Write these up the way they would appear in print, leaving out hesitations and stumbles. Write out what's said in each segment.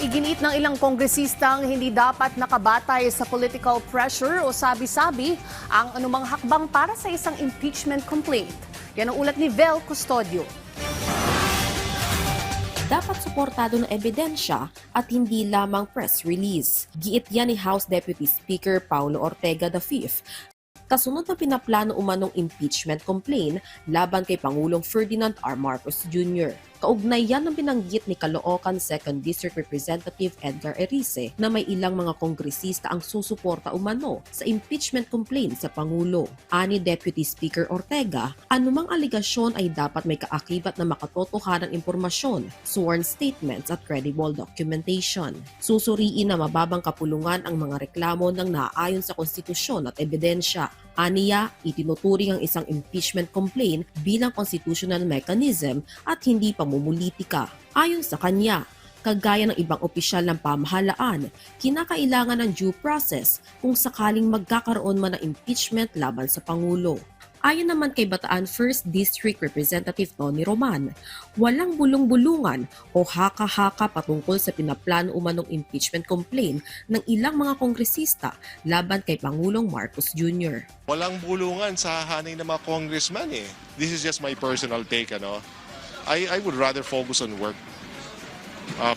Iginit ng ilang kongresistang hindi dapat nakabatay sa political pressure o sabi-sabi ang anumang hakbang para sa isang impeachment complaint. Yan ang ulat ni Vel Custodio. Dapat suportado ng ebidensya at hindi lamang press release. Giit yan ni House Deputy Speaker Paulo Ortega V. Kasunod na pinaplano umanong impeachment complaint laban kay Pangulong Ferdinand R. Marcos Jr. Kaugnay yan ng binanggit ni Caloocan 2nd District Representative Edgar Erice na may ilang mga kongresista ang susuporta umano sa impeachment complaint sa Pangulo. Ani Deputy Speaker Ortega, anumang aligasyon ay dapat may kaakibat na makatotohanang impormasyon, sworn statements at credible documentation. Susuriin na mababang kapulungan ang mga reklamo ng naaayon sa konstitusyon at ebidensya. Aniya, itinuturing ang isang impeachment complaint bilang constitutional mechanism at hindi pamumulitika. Ayon sa kanya, kagaya ng ibang opisyal ng pamahalaan, kinakailangan ng due process kung sakaling magkakaroon man ng impeachment laban sa Pangulo. Ayon naman kay Bataan 1st District Representative Tony Roman, walang bulong-bulungan o haka-haka patungkol sa pinaplano umanong impeachment complaint ng ilang mga kongresista laban kay Pangulong Marcos Jr. Walang bulungan sa hanay ng mga congressman eh. This is just my personal take, ano. I would rather focus on work.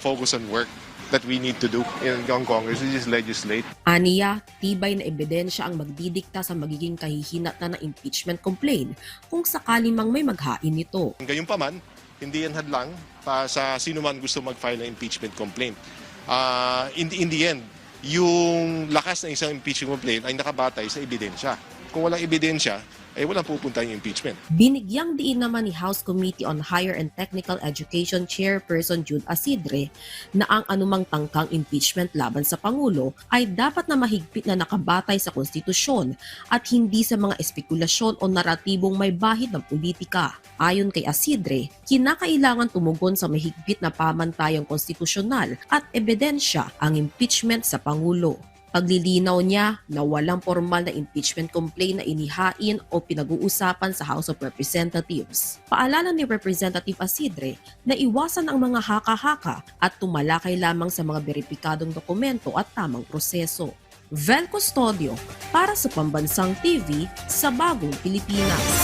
Focus on work that we need to do in Congress, which is legislate. Aniya, tibay na ebidensya ang magdidikta sa magiging kahihinatnan ng impeachment complaint kung sakali mang may maghain nito. Gayunpaman, hindi yan hadlang pa sa sino man gusto mag-file ng impeachment complaint. In the end, yung lakas ng isang impeachment complaint ay nakabatay sa ebidensya. Kung walang ebidensya, ay walang pupunta yung impeachment. Binigyang diin naman ni House Committee on Higher and Technical Education Chairperson Jude Asidre na ang anumang tangkang impeachment laban sa Pangulo ay dapat na mahigpit na nakabatay sa konstitusyon at hindi sa mga espekulasyon o naratibong may bahid ng politika. Ayon kay Asidre, kinakailangan tumugon sa mahigpit na pamantayang konstitusyonal at ebidensya ang impeachment sa Pangulo. Paglilinaw niya na walang formal na impeachment complaint na inihain o pinag-uusapan sa House of Representatives. Paalala ni Representative Asidre na iwasan ang mga haka-haka at tumalakay lamang sa mga beripikadong dokumento at tamang proseso. Vel Custodio para sa Pambansang TV sa Bagong Pilipinas.